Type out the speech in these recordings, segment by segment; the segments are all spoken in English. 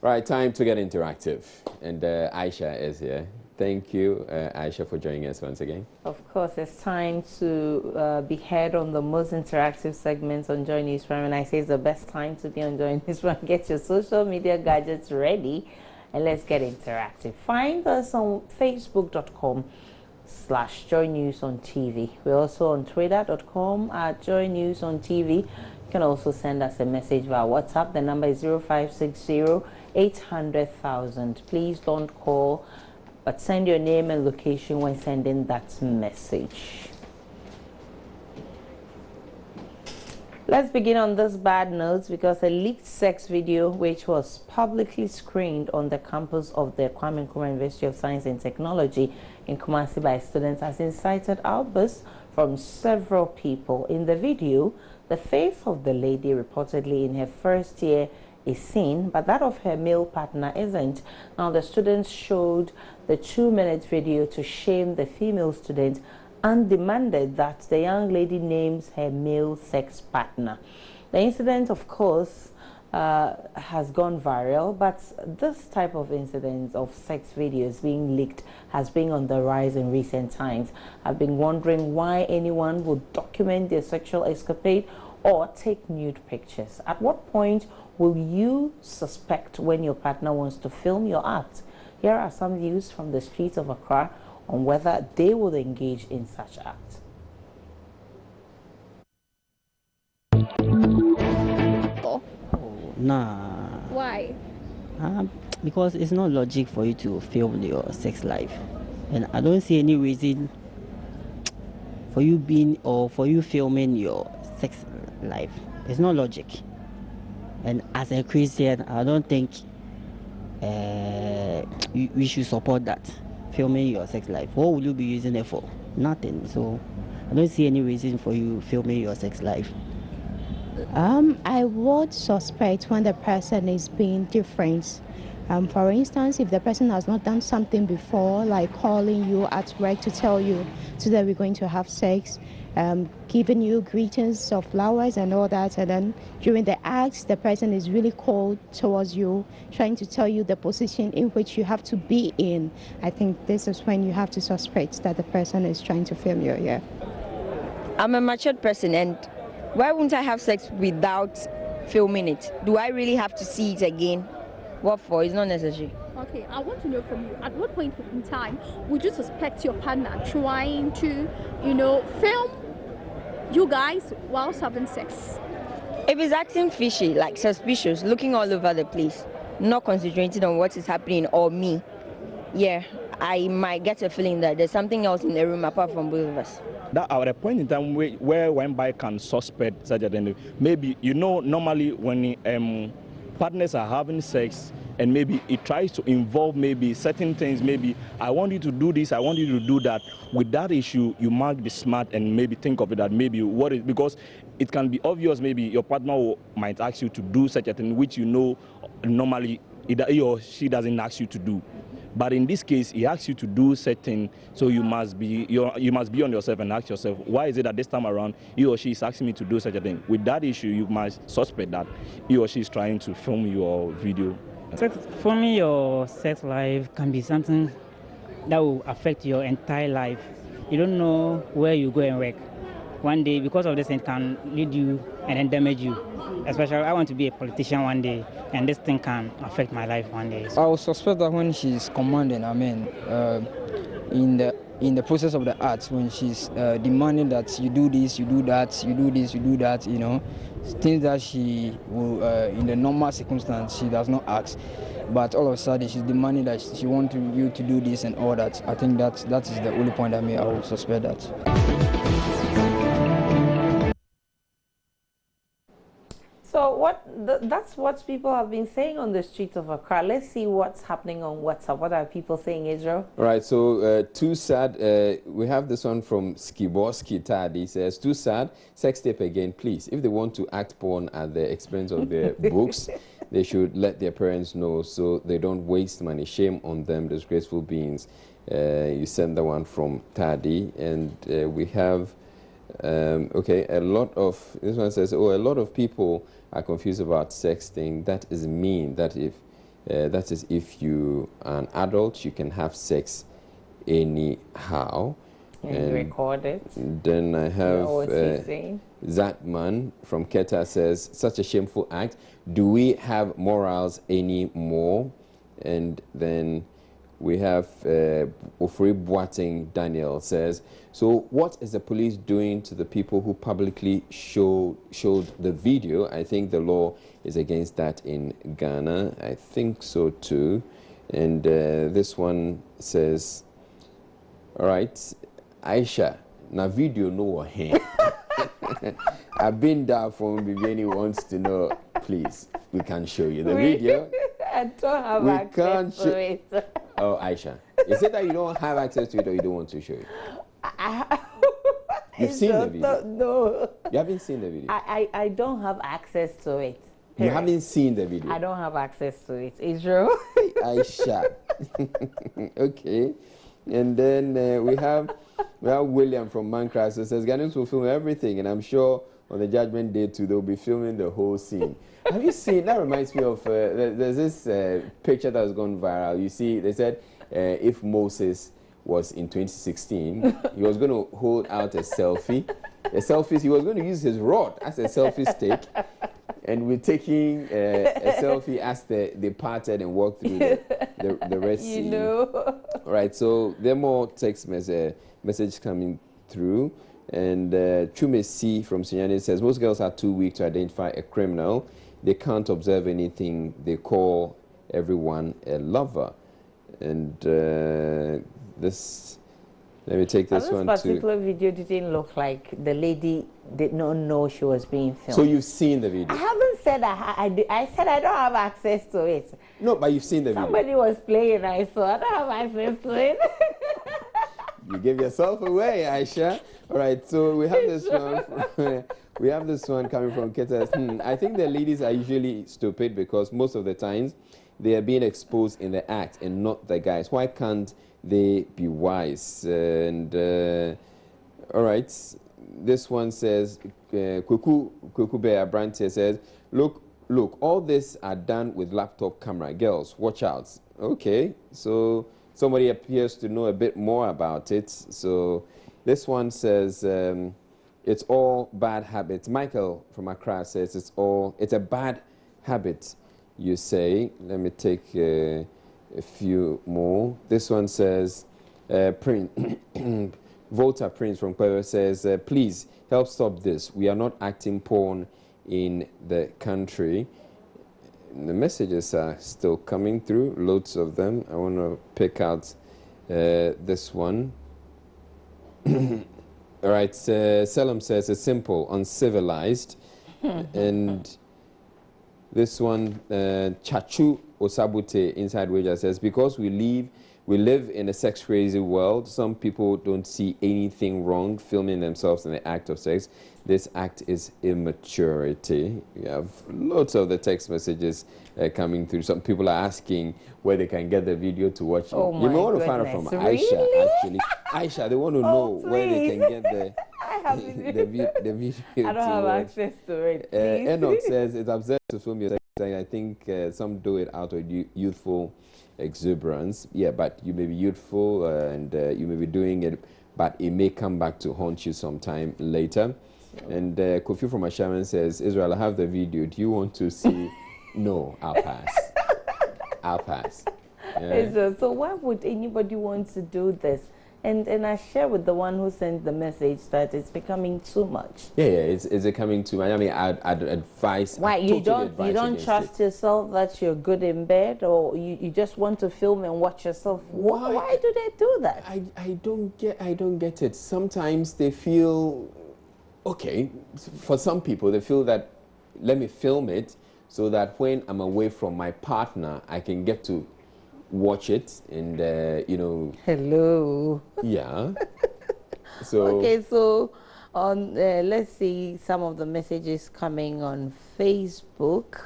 Right, time to get interactive. And Aisha is here. Thank you, Aisha, for joining us once again. Of course, it's time to be heard on the most interactive segments on Joy News Prime. And I say it's the best time to be on Joy News Prime. Get your social media gadgets ready and let's get interactive. Find us on facebook.com/Joy News on TV. We're also on twitter.com/Joy News on TV. You can also send us a message via WhatsApp. The number is 0560-800,000. Please don't call, but send your name and location when sending that message. Let's begin on this bad note because a leaked sex video which was publicly screened on the campus of the Kwame Nkrumah University of Science and Technology in Kumasi by students has incited outbursts from several people. In the video, the face of the lady reportedly in her first year is seen, but that of her male partner isn't. Now, the students showed the 2-minute video to shame the female student and demanded that the young lady names her male sex partner. The incident, of course, has gone viral, but this type of incidents of sex videos being leaked has been on the rise in recent times. I've been wondering why anyone would document their sexual escapade or take nude pictures. At what point will you suspect when your partner wants to film your act? Here are some views from the streets of Accra on whether they will engage in such acts. Nah. Why? Because it's not logic for you to film your sex life, and I don't see any reason for you filming your sex life. It's not logic. And as a Christian, I don't think we should support that, filming your sex life. What will you be using it for? Nothing. So I don't see any reason for you filming your sex life. I would suspect when the person is being different. For instance, if the person has not done something before, like calling you at work to tell you today we're going to have sex, giving you greetings of flowers and all that, and then during the act, the person is really cold towards you, trying to tell you the position in which you have to be in. I think this is when you have to suspect that the person is trying to film you. Yeah. I'm a matured person, and why wouldn't I have sex without filming it? Do I really have to see it again? What for? It's not necessary. Okay, I want to know from you, at what point in time would you suspect your partner trying to, film you guys whilst having sex? If it's acting fishy, like suspicious, looking all over the place, not concentrating on what is happening or me, yeah, I might get a feeling that there's something else in the room apart from both of us. That at a point in time where one by can suspect such a thing, maybe normally when partners are having sex and maybe it tries to involve maybe certain things, maybe I want you to do this, I want you to do that. With that issue, you might be smart and maybe think of it that maybe because it can be obvious, maybe your partner might ask you to do such a thing which normally either he or she doesn't ask you to do. But in this case, he asks you to do certain, so you must be on yourself and ask yourself, why is it that this time around he or she is asking me to do such a thing? With that issue, you must suspect that he or she is trying to film your video. Filming your sex life can be something that will affect your entire life. You don't know where you go and work. One day, because of this, it can lead you and then damage you. Especially, I want to be a politician one day, and this thing can affect my life one day. I would suspect that when she's commanding, in the process of the act, when she's demanding that you do this, you do that, you do this, you do that, things that she will, in the normal circumstance, she does not ask. But all of a sudden, she's demanding that she wants you to do this and all that. I think that is the only point I would suspect that. So that's what people have been saying on the streets of Accra. Let's see what's happening on WhatsApp. What are people saying, Israel? All right, so too sad. We have this one from Skiboski Tad. He says, too sad, sex tape again, please. If they want to act porn at the expense of their books, they should let their parents know so they don't waste money. Shame on them, disgraceful beings. You send the one from Tadi, and we have, okay, this one says, a lot of people are confused about sexting. That is mean, that if That is, if you are an adult, you can have sex anyhow. And record it. Then I have Zatman from Keta says, such a shameful act. Do we have morals anymore? And then we have Ofri Boateng Daniel says, so what is the police doing to the people who publicly showed the video? I think the law is against that in Ghana. I think so too. And this one says, all right, Aisha, na video no here. I've been there for Bibiani wants to know, please, we can show you the video. I don't have access to it. Oh, Aisha, is it that you don't have access to it or you don't want to show it? You've seen the video? No. You haven't seen the video? I don't have access to it. You haven't seen the video? I don't have access to it. Is true? Aisha. Okay. And then we have William from Mancras who says, Ghanaians will film everything, and I'm sure on the Judgment Day too, they'll be filming the whole scene. Have you seen, that reminds me of, there's this picture that has gone viral. You see, they said if Moses was in 2016, he was going to hold out a selfie. He was going to use his rod as a selfie stick. And we're taking a selfie as they parted and walked through the Red Sea. You know. All right, so there are more text message coming through. And Chume C from Sinyane says, most girls are too weak to identify a criminal. They can't observe anything. They call everyone a lover. And this, let me take this one too. This particular video didn't look like the lady did not know she was being filmed. So you've seen the video? I haven't said I said I don't have access to it. No, but you've seen the video. Somebody was playing, I saw. I don't have access to it. You give yourself away, Aisha. All right, so we have this one. We have this one coming from Ketas. I think the ladies are usually stupid because most of the times they are being exposed in the act and not the guys. Why can't they be wise? And all right, this one says, Kuku Bear Brandt says, look, all this are done with laptop camera. Girls, watch out. Okay, so somebody appears to know a bit more about it. So this one says, it's all bad habits. Michael from Accra says it's a bad habit, you say. Let me take a few more. This one says, Volta Prince from Kwebe says, please help stop this. We are not acting porn in the country. The messages are still coming through, loads of them. I want to pick out this one. All right, Selim says it's simple, uncivilized. And this one, Chachu Osabute inside Wager says, because we live in a sex-crazy world, some people don't see anything wrong filming themselves in the act of sex. This act is immaturity. We have lots of the text messages coming through. Some people are asking where they can get the video to watch. Oh you may my want to find out from goodness. Aisha, Really? actually. Aisha, they want to know where they can get the video. I don't have access to it. Enoch says it's absurd to film your sex. I think some do it out of youthful exuberance. Yeah, but you may be youthful and you may be doing it, but it may come back to haunt you sometime later. And Kofi from Ashaman says, Israel, I have the video. Do you want to see? No, I'll pass. I'll pass. Yeah. So why would anybody want to do this? And I share with the one who sent the message that it's becoming too much. Yeah, it's becoming too much. I mean, I'd advise. Why you don't trust yourself that you're good in bed, or you just want to film and watch yourself? Why do they do that? I don't get it. Sometimes they feel, okay, for some people they feel that let me film it so that when I'm away from my partner I can get to watch it and you know. Hello. Yeah. So okay, so on let's see some of the messages coming on Facebook.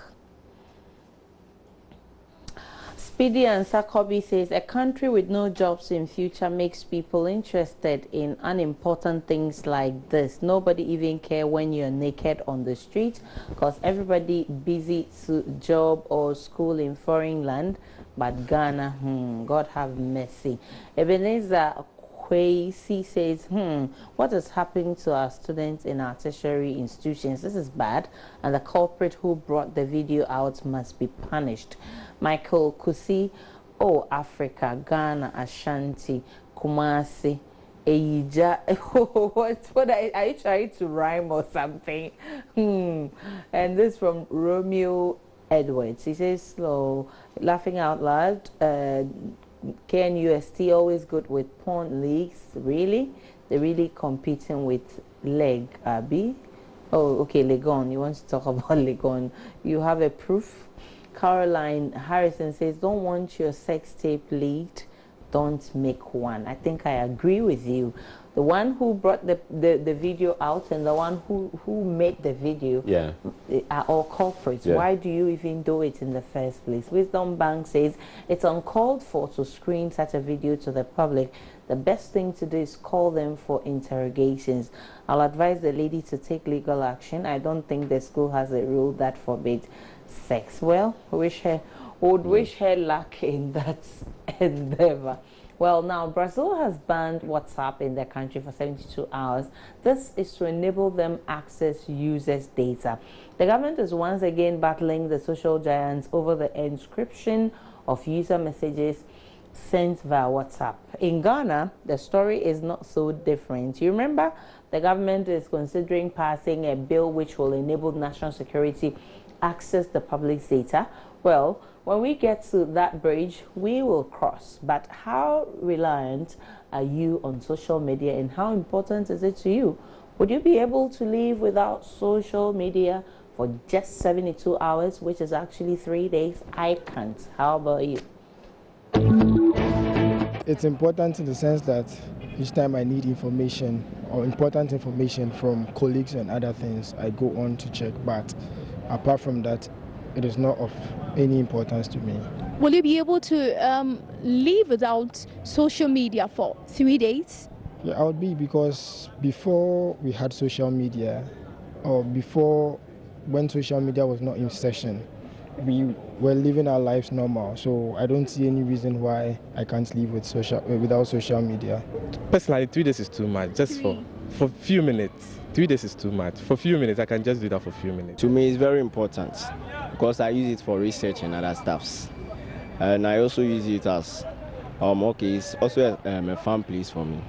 Speedy and Sakobi says, a country with no jobs in future makes people interested in unimportant things like this. Nobody even care when you're naked on the street because everybody busy to job or school in foreign land. But Ghana, God have mercy. Ebenezer Kwesi says, what is happening to our students in our tertiary institutions? This is bad, and the culprit who brought the video out must be punished. Michael Kusi, oh, Africa, Ghana, Ashanti, Kumasi, Eija. What are you trying to rhyme or something? And this from Romeo Edwards. He says, slow, laughing out loud. KNUST always good with porn leagues. Really? They're really competing with Leg, Abby. Oh, okay, Legon. You want to talk about Legon? You have a proof? Caroline Harrison says, don't want your sex tape leaked, don't make one. I think I agree with you. The one who brought the video out and the one who made the video are all culprits. Why do you even do it in the first place? Wisdom Bank says it's uncalled for to screen such a video to the public. The best thing to do is call them for interrogations. I'll advise the lady to take legal action. I don't think the school has a rule that forbids sex. Well, wish her luck in that endeavor. Well, now Brazil has banned WhatsApp in their country for 72 hours. This is to enable them access users' data. The government is once again battling the social giants over the encryption of user messages sent via WhatsApp. In Ghana, the story is not so different. You remember, the government is considering passing a bill which will enable national security access the public's data. Well, when we get to that bridge, we will cross. But how reliant are you on social media and how important is it to you? Would you be able to live without social media for just 72 hours, which is actually 3 days? I can't. How about you? It's important in the sense that each time I need information or important information from colleagues and other things, I go on to check. But apart from that, it is not of any importance to me. Will you be able to live without social media for 3 days? Yeah, I would be, because before we had social media, or before when social media was not in session, we were living our lives normal. So I don't see any reason why I can't live without social media. Personally, 3 days is too much, just for a few minutes. 3 days is too much. For a few minutes, I can just do that for a few minutes. To me, it's very important because I use it for research and other stuffs. And I also use it as, it's also a fun place for me.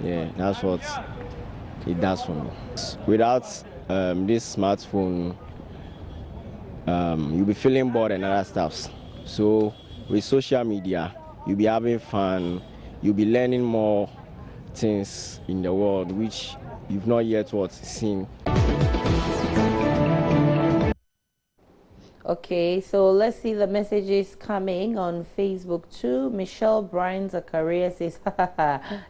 Yeah, that's what it does for me. Without this smartphone, you'll be feeling bored and other stuffs. So with social media, you'll be having fun, you'll be learning more things in the world which you've not yet seen. Okay, so let's see the messages coming on Facebook too. Michelle Bryan Zachariah says,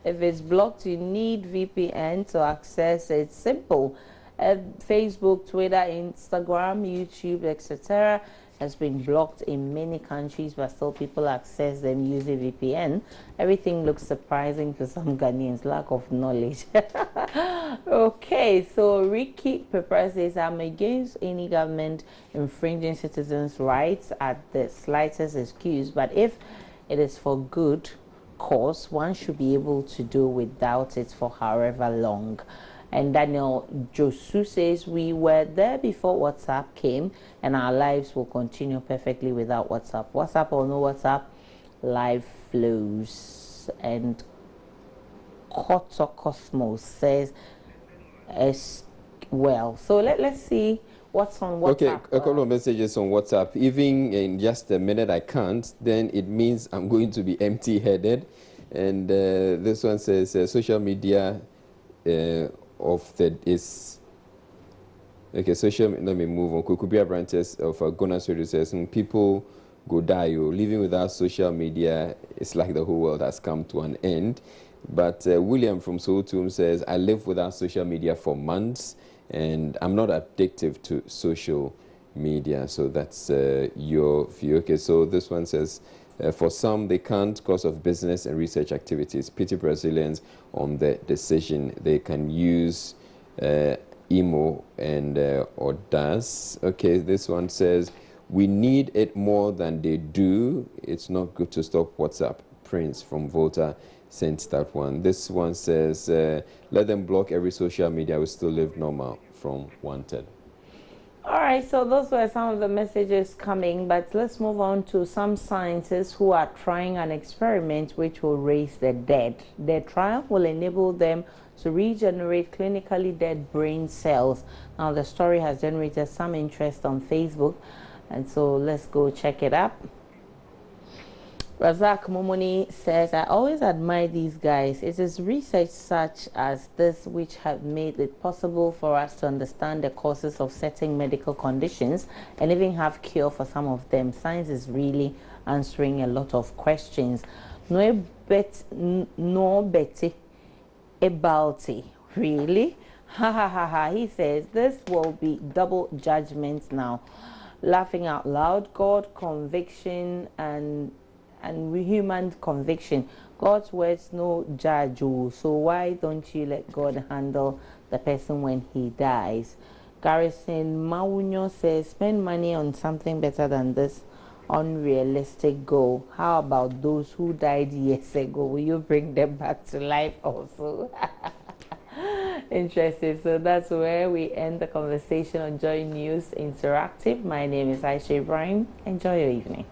if it's blocked, you need VPN to access it. Simple. Facebook, Twitter, Instagram, YouTube, etc. has been blocked in many countries, but still people access them using VPN. Everything looks surprising to some Ghanaians, lack of knowledge. Okay, so Ricky Pepper says, I'm against any government infringing citizens' rights at the slightest excuse, but if it is for good cause, one should be able to do without it for however long. And Daniel Josu says, we were there before WhatsApp came, and our lives will continue perfectly without WhatsApp. WhatsApp or no WhatsApp, life flows. And Koto Cosmos says as well. So let's see what's on WhatsApp. Okay, a couple of messages on WhatsApp. Even in just a minute I can't, then it means I'm going to be empty-headed. And this one says social media social. Let me move on. Kukubia branches of Gona Studio says people go die. Living without social media, it's like the whole world has come to an end. But William from Sotum says, I live without social media for months and I'm not addictive to social media. So that's your view. Okay, so this one says, For some, they can't because of business and research activities. Pity Brazilians on the decision. They can use emo and or DAS. Okay, this one says, we need it more than they do. It's not good to stop WhatsApp. Prince from Volta sent that one. This one says, let them block every social media. We still live normal, from Wanted. All right, so those were some of the messages coming, but let's move on to some scientists who are trying an experiment which will raise the dead. Their trial will enable them to regenerate clinically dead brain cells. Now, the story has generated some interest on Facebook, and so let's go check it up. Razak Momoni says, I always admire these guys. It is research such as this which have made it possible for us to understand the causes of certain medical conditions and even have cure for some of them. Science is really answering a lot of questions. No Betty Ebalti, really? Ha ha ha ha. He says, this will be double judgment now. Laughing out loud, God, conviction, and human conviction. God's words no judge you, so why don't you let God handle the person when he dies? Garrison Maunyo says, spend money on something better than this unrealistic goal. How about those who died years ago? Will you bring them back to life also? Interesting. So that's where we end the conversation on Joy News Interactive. My name is Aisha Ibrahim. Enjoy your evening.